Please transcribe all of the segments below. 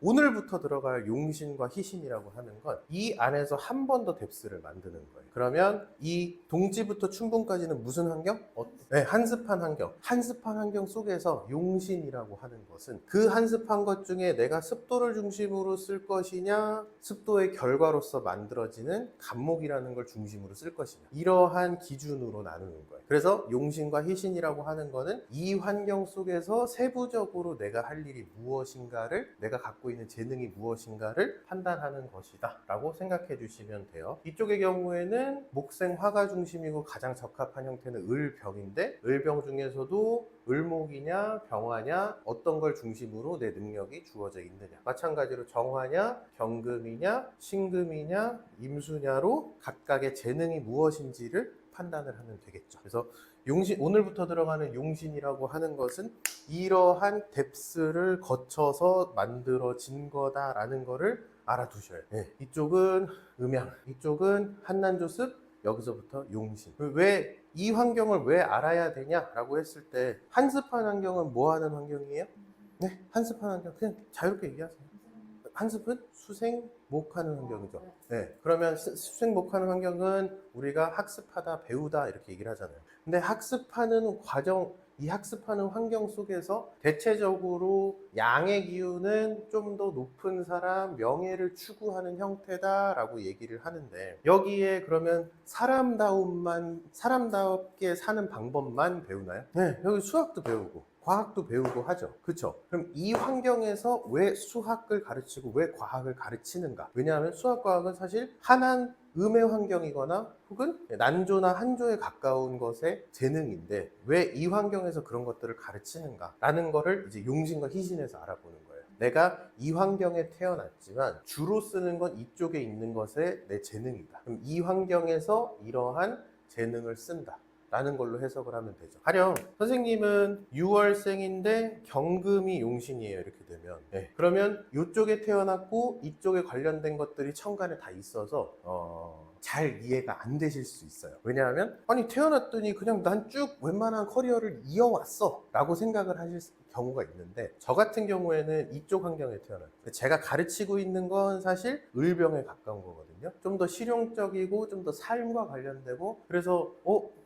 오늘부터 들어갈 용신과 희신이라고 하는 건 이 안에서 한 번 더 뎁스를 만드는 거예요. 그러면 이 동지부터 춘분까지는 무슨 환경? 네, 한습한 환경. 한습한 환경 속에서 용신이라고 하는 것은 그 한습한 것 중에 내가 습도를 중심으로 쓸 것이냐, 습도의 결과로서 만들어지는 간목이라는 걸 중심으로 쓸 것이냐, 이러한 기준으로 나누는 거예요. 그래서 용신과 희신이라고 하는 거는 이 환경 속에서 세부적으로 내가 할 일이 무엇인가를, 내가 갖고 있는 재능이 무엇인가를 판단하는 것이다 라고 생각해 주시면 돼요. 이쪽의 경우에는 목생 화가 중심이고 가장 적합한 형태는 을병인데, 을병 중에서도 을목이냐 병화냐 어떤 걸 중심으로 내 능력이 주어져 있느냐, 마찬가지로 정화냐 경금이냐 신금이냐 임수냐로 각각의 재능이 무엇인지를 판단을 하면 되겠죠. 그래서 용신, 오늘부터 들어가는 용신이라고 하는 것은 이러한 뎁스를 거쳐서 만들어진 거다라는 거를 알아두셔야 돼요. 네. 이쪽은 음양, 이쪽은 한난조습, 여기서부터 용신. 왜 이 환경을 왜 알아야 되냐라고 했을 때, 한습한 환경은 뭐 하는 환경이에요? 네, 한습한 환경 그냥 자유롭게 얘기하세요. 한습은 수생목하는 환경이죠. 네, 그러면 수생목하는 환경은 우리가 학습하다, 배우다 이렇게 얘기를 하잖아요. 근데 학습하는 과정, 이 학습하는 환경 속에서 대체적으로 양의 기운은 좀 더 높은 사람, 명예를 추구하는 형태다라고 얘기를 하는데, 여기에 그러면 사람답게 사는 방법만 배우나요? 네, 여기 수학도 배우고 과학도 배우고 하죠. 그쵸? 그럼 이 환경에서 왜 수학을 가르치고 왜 과학을 가르치는가? 왜냐하면 수학, 과학은 사실 한한 음의 환경이거나 혹은 난조나 한조에 가까운 것의 재능인데, 왜 이 환경에서 그런 것들을 가르치는가? 라는 거를 이제 용신과 희신에서 알아보는 거예요. 내가 이 환경에 태어났지만 주로 쓰는 건 이쪽에 있는 것에 내 재능이다. 그럼 이 환경에서 이러한 재능을 쓴다 라는 걸로 해석을 하면 되죠. 가령 선생님은 6월생인데 경금이 용신이에요 이렇게 되면, 네. 그러면 이쪽에 태어났고 이쪽에 관련된 것들이 천간에 다 있어서 잘 이해가 안 되실 수 있어요. 왜냐하면 아니 태어났더니 그냥 난 쭉 웬만한 커리어를 이어왔어 라고 생각을 하실 경우가 있는데, 저 같은 경우에는 이쪽 환경에 태어났어요. 제가 가르치고 있는 건 사실 을병에 가까운 거거든요. 좀 더 실용적이고 좀 더 삶과 관련되고, 그래서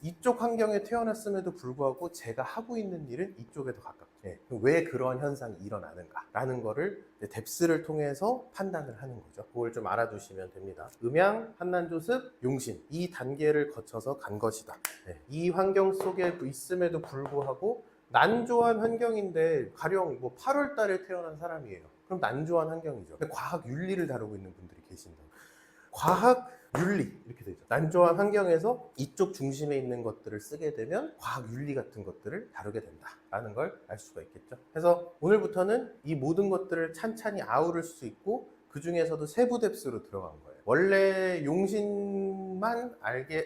이쪽 환경에 태어났음에도 불구하고 제가 하고 있는 일은 이쪽에 더 가깝죠. 왜 그런 현상이 일어나는가 라는 거를 뎁스를 통해서 판단을 하는 거죠. 그걸 좀 알아두시면 됩니다. 음양, 한난조습, 용신, 이 단계를 거쳐서 간 것이다. 이 환경 속에 있음에도 불구하고 난조한 환경인데, 가령 뭐 8월 달에 태어난 사람이에요. 그럼 난조한 환경이죠. 근데 과학 윤리를 다루고 있는 분들이 계신다. 과학 윤리 이렇게 되죠. 난조한 환경에서 이쪽 중심에 있는 것들을 쓰게 되면 과학 윤리 같은 것들을 다루게 된다라는 걸 알 수가 있겠죠. 그래서 오늘부터는 이 모든 것들을 찬찬히 아우를 수 있고, 그 중에서도 세부 뎁스로 들어간 거예요. 원래 용신만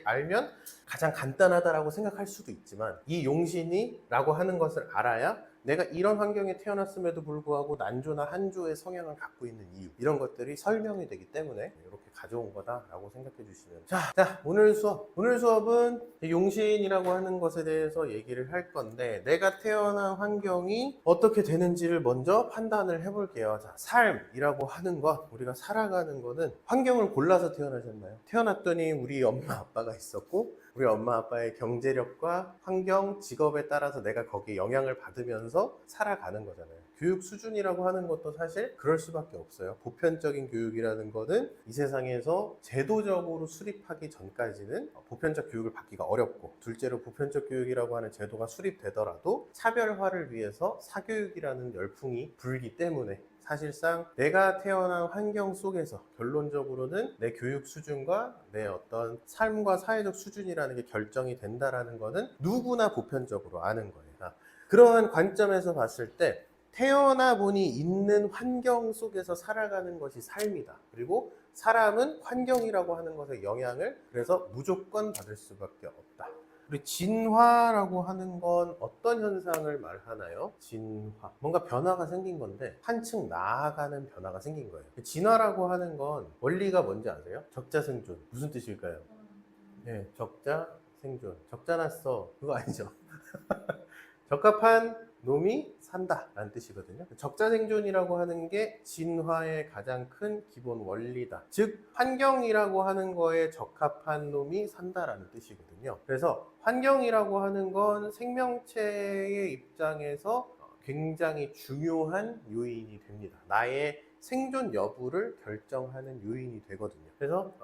알면 가장 간단하다라고 생각할 수도 있지만, 이 용신이라고 하는 것을 알아야 내가 이런 환경에 태어났음에도 불구하고 난조나 한조의 성향을 갖고 있는 이유, 이런 것들이 설명이 되기 때문에 이렇게 가져온 거다라고 생각해 주시면. 자, 오늘 수업은 용신이라고 하는 것에 대해서 얘기를 할 건데, 내가 태어난 환경이 어떻게 되는지를 먼저 판단을 해볼게요. 자, 삶이라고 하는 것, 우리가 살아가는 거는 환경을 골라서 태어나셨나요? 태어났더니 우리 엄마 아빠가 있었고, 우리 엄마 아빠의 경제력과 환경, 직업에 따라서 내가 거기에 영향을 받으면서 살아가는 거잖아요. 교육 수준이라고 하는 것도 사실 그럴 수밖에 없어요. 보편적인 교육이라는 거는 이 세상에서 제도적으로 수립하기 전까지는 보편적 교육을 받기가 어렵고, 둘째로 보편적 교육이라고 하는 제도가 수립되더라도 차별화를 위해서 사교육이라는 열풍이 불기 때문에, 사실상 내가 태어난 환경 속에서 결론적으로는 내 교육 수준과 내 어떤 삶과 사회적 수준이라는 게 결정이 된다라는 거는 누구나 보편적으로 아는 거예요. 그러한 관점에서 봤을 때 태어나 보니 있는 환경 속에서 살아가는 것이 삶이다. 그리고 사람은 환경이라고 하는 것에 영향을 그래서 무조건 받을 수밖에 없다. 우리 진화라고 하는 건 어떤 현상을 말하나요? 진화. 뭔가 변화가 생긴 건데 한층 나아가는 변화가 생긴 거예요. 진화라고 하는 건 원리가 뭔지 아세요? 적자생존. 무슨 뜻일까요? 네, 적자, 생존. 적자 났어. 그거 아니죠. 적합한 놈이 산다 라는 뜻이거든요. 적자생존이라고 하는 게 진화의 가장 큰 기본 원리다. 즉 환경이라고 하는 거에 적합한 놈이 산다라는 뜻이거든요. 그래서 환경이라고 하는 건 생명체의 입장에서 굉장히 중요한 요인이 됩니다. 나의 생존 여부를 결정하는 요인이 되거든요. 그래서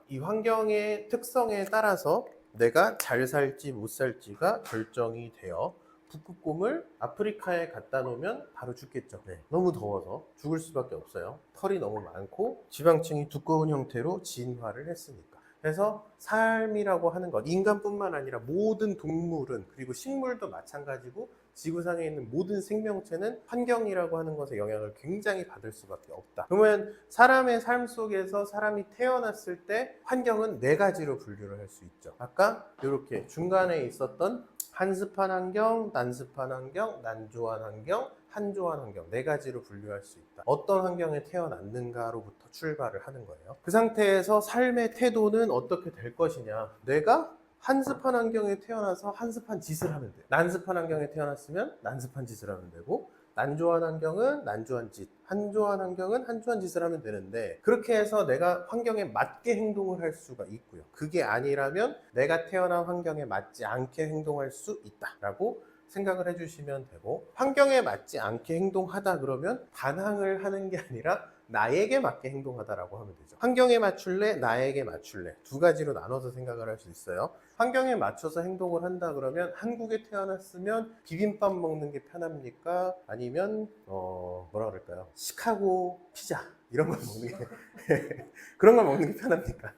이 환경의 특성에 따라서 내가 잘 살지 못 살지가 결정이 되어 북극곰을 아프리카에 갖다 놓으면 바로 죽겠죠. 네, 너무 더워서 죽을 수밖에 없어요. 털이 너무 많고 지방층이 두꺼운 형태로 진화를 했으니까. 그래서 삶이라고 하는 것, 인간뿐만 아니라 모든 동물은, 그리고 식물도 마찬가지고 지구상에 있는 모든 생명체는 환경이라고 하는 것에 영향을 굉장히 받을 수밖에 없다. 그러면 사람의 삶 속에서 사람이 태어났을 때 환경은 네 가지로 분류를 할 수 있죠. 아까 이렇게 중간에 있었던 한습한 환경, 난습한 환경, 난조한 환경, 한조한 환경, 네 가지로 분류할 수 있다. 어떤 환경에 태어났는가로부터 출발을 하는 거예요. 그 상태에서 삶의 태도는 어떻게 될 것이냐. 내가 한습한 환경에 태어나서 한습한 짓을 하면 돼요. 난습한 환경에 태어났으면 난습한 짓을 하면 되고, 난조한 환경은 난조한 짓, 한조한 환경은 한조한 짓을 하면 되는데, 그렇게 해서 내가 환경에 맞게 행동을 할 수가 있고요. 그게 아니라면 내가 태어난 환경에 맞지 않게 행동할 수 있다라고 생각을 해주시면 되고, 환경에 맞지 않게 행동하다 그러면 반항을 하는 게 아니라 나에게 맞게 행동하다라고 하면 되죠. 환경에 맞출래? 나에게 맞출래? 두 가지로 나눠서 생각을 할 수 있어요. 환경에 맞춰서 행동을 한다 그러면 한국에 태어났으면 비빔밥 먹는 게 편합니까? 아니면 뭐라 그럴까요? 시카고 피자 이런 걸 먹는 게 그런 걸 먹는 게 편합니까?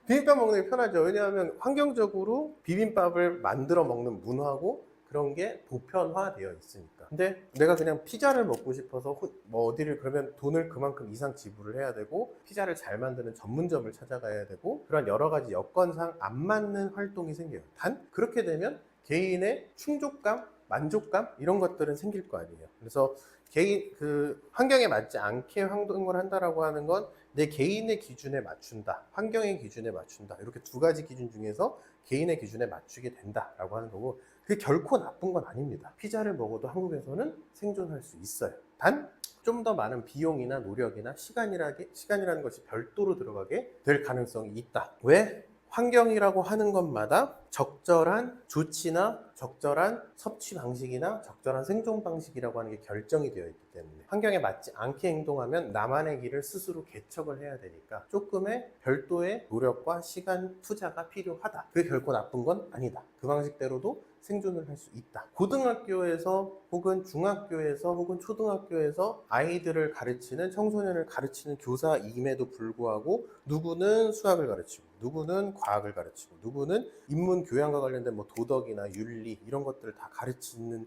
비빔밥 먹는 게 편하죠. 왜냐하면 환경적으로 비빔밥을 만들어 먹는 문화고 그런 게 보편화되어 있으니까. 근데 내가 그냥 피자를 먹고 싶어서 뭐 어디를 그러면 돈을 그만큼 이상 지불을 해야 되고, 피자를 잘 만드는 전문점을 찾아가야 되고, 그런 여러 가지 여건상 안 맞는 활동이 생겨요. 단 그렇게 되면 개인의 충족감, 만족감 이런 것들은 생길 거 아니에요. 그래서 개인 그 환경에 맞지 않게 행동을 한다라고 하는 건 내 개인의 기준에 맞춘다, 환경의 기준에 맞춘다, 이렇게 두 가지 기준 중에서 개인의 기준에 맞추게 된다라고 하는 거고, 그게 결코 나쁜 건 아닙니다. 피자를 먹어도 한국에서는 생존할 수 있어요. 단 좀 더 많은 비용이나 노력이나 시간이라는 것이 별도로 들어가게 될 가능성이 있다. 왜? 환경이라고 하는 것마다 적절한 조치나 적절한 섭취 방식이나 적절한 생존 방식이라고 하는 게 결정이 되어 있기 때문에, 환경에 맞지 않게 행동하면 나만의 길을 스스로 개척을 해야 되니까 조금의 별도의 노력과 시간 투자가 필요하다. 그게 결코 나쁜 건 아니다. 그 방식대로도 생존을 할 수 있다. 고등학교에서 혹은 중학교에서 혹은 초등학교에서 아이들을 가르치는, 청소년을 가르치는 교사임에도 불구하고 누구는 수학을 가르치고 누구는 과학을 가르치고 누구는 인문 교양과 관련된 뭐 도덕이나 윤리 이런 것들을 다 가르치는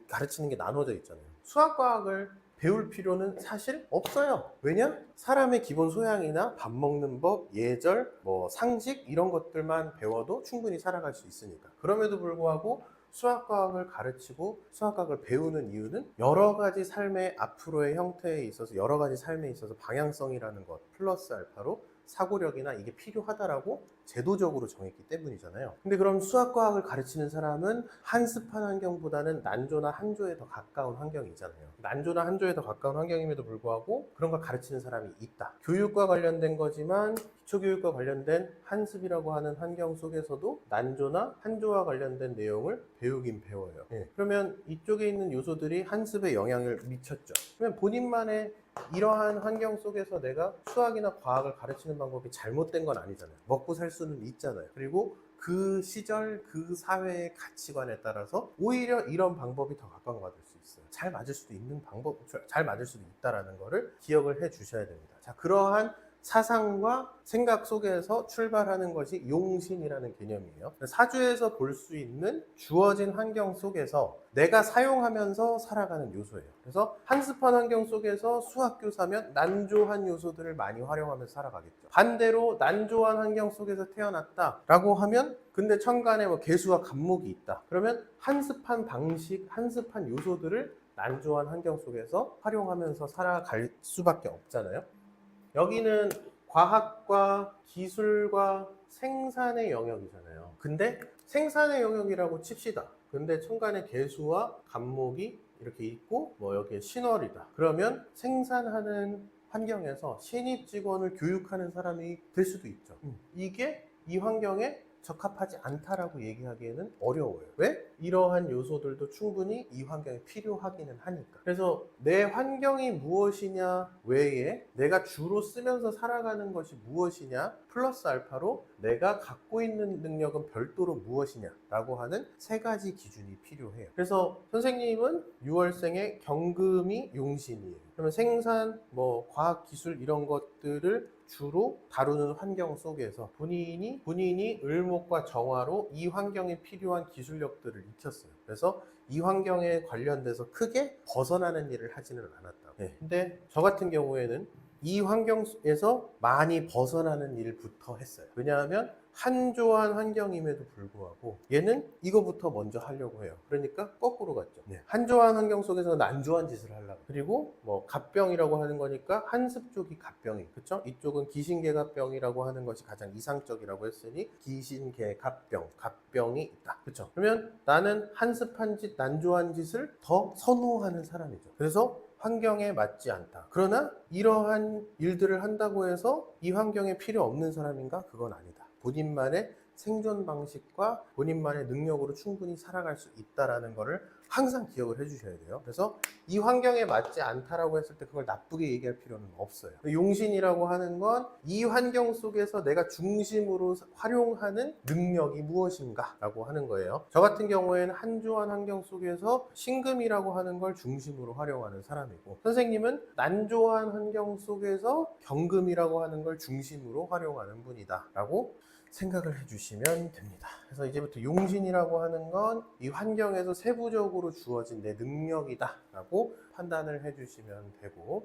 게 나눠져 있잖아요. 수학 과학을 배울 필요는 사실 없어요. 왜냐? 사람의 기본 소양이나 밥 먹는 법, 예절, 뭐 상식 이런 것들만 배워도 충분히 살아갈 수 있으니까. 그럼에도 불구하고 수학과학을 가르치고 수학과학을 배우는 이유는 여러 가지 삶의 앞으로의 형태에 있어서, 여러 가지 삶에 있어서 방향성이라는 것 플러스 알파로 사고력이나 이게 필요하다라고 제도적으로 정했기 때문이잖아요. 근데 그럼 수학과학을 가르치는 사람은 한습한 환경보다는 난조나 한조에 더 가까운 환경이잖아요. 난조나 한조에 더 가까운 환경임에도 불구하고 그런 걸 가르치는 사람이 있다. 교육과 관련된 거지만 기초교육과 관련된 한습이라고 하는 환경 속에서도 난조나 한조와 관련된 내용을 배우긴 배워요. 그러면 이쪽에 있는 요소들이 한습에 영향을 미쳤죠. 그러면 본인만의 이러한 환경 속에서 내가 수학이나 과학을 가르치는 방법이 잘못된 건 아니잖아요. 먹고 살 수는 있잖아요. 그리고 그 시절 그 사회의 가치관에 따라서 오히려 이런 방법이 더 각광받을 수 있어요. 잘 맞을 수도 있는 방법, 잘 맞을 수도 있다라는 거를 기억을 해 주셔야 됩니다. 자, 그러한 사상과 생각 속에서 출발하는 것이 용신이라는 개념이에요. 사주에서 볼 수 있는 주어진 환경 속에서 내가 사용하면서 살아가는 요소예요. 그래서 한습한 환경 속에서 수학교사면 난조한 요소들을 많이 활용하면서 살아가겠죠. 반대로 난조한 환경 속에서 태어났다라고 하면, 근데 천간에 뭐 개수와 간목이 있다. 그러면 한습한 방식, 한습한 요소들을 난조한 환경 속에서 활용하면서 살아갈 수밖에 없잖아요. 여기는 과학과 기술과 생산의 영역이잖아요. 근데 생산의 영역이라고 칩시다. 근데 천간의 개수와 간목이 이렇게 있고 뭐 여기에 신월이다. 그러면 생산하는 환경에서 신입 직원을 교육하는 사람이 될 수도 있죠. 이게 이 환경에 적합하지 않다라고 얘기하기에는 어려워요. 왜? 이러한 요소들도 충분히 이 환경에 필요하기는 하니까. 그래서 내 환경이 무엇이냐 외에 내가 주로 쓰면서 살아가는 것이 무엇이냐 플러스 알파로 내가 갖고 있는 능력은 별도로 무엇이냐라고 하는 세 가지 기준이 필요해요. 그래서 선생님은 6월생의 경금이 용신이에요. 그러면 생산, 뭐 과학 기술 이런 것들을 주로 다루는 환경 속에서 본인이 을목과 정화로 이 환경에 필요한 기술력들을 익혔어요. 그래서 이 환경에 관련돼서 크게 벗어나는 일을 하지는 않았다. 근데 저 같은 경우에는 이 환경에서 많이 벗어나는 일부터 했어요. 왜냐하면 한조한 환경임에도 불구하고 얘는 이거부터 먼저 하려고 해요. 그러니까 거꾸로 갔죠. 한조한 환경 속에서 난조한 짓을 하려고. 그리고 뭐 갑병이라고 하는 거니까 한습 쪽이 갑병이, 그쵸? 이쪽은 기신개갑병이라고 하는 것이 가장 이상적이라고 했으니 기신개갑병, 갑병이 있다. 그쵸? 그러면 나는 한습한 짓, 난조한 짓을 더 선호하는 사람이죠. 그래서 환경에 맞지 않다. 그러나 이러한 일들을 한다고 해서 이 환경에 필요 없는 사람인가? 그건 아니다. 본인만의 생존 방식과 본인만의 능력으로 충분히 살아갈 수 있다라는 것을 항상 기억을 해주셔야 돼요. 그래서 이 환경에 맞지 않다라고 했을 때 그걸 나쁘게 얘기할 필요는 없어요. 용신이라고 하는 건 이 환경 속에서 내가 중심으로 활용하는 능력이 무엇인가 라고 하는 거예요. 저 같은 경우에는 한조한 환경 속에서 신금이라고 하는 걸 중심으로 활용하는 사람이고, 선생님은 난조한 환경 속에서 경금이라고 하는 걸 중심으로 활용하는 분이다 라고 생각을 해주시면 됩니다. 그래서 이제부터 용신이라고 하는 건 이 환경에서 세부적으로 주어진 내 능력이다 라고 판단을 해주시면 되고,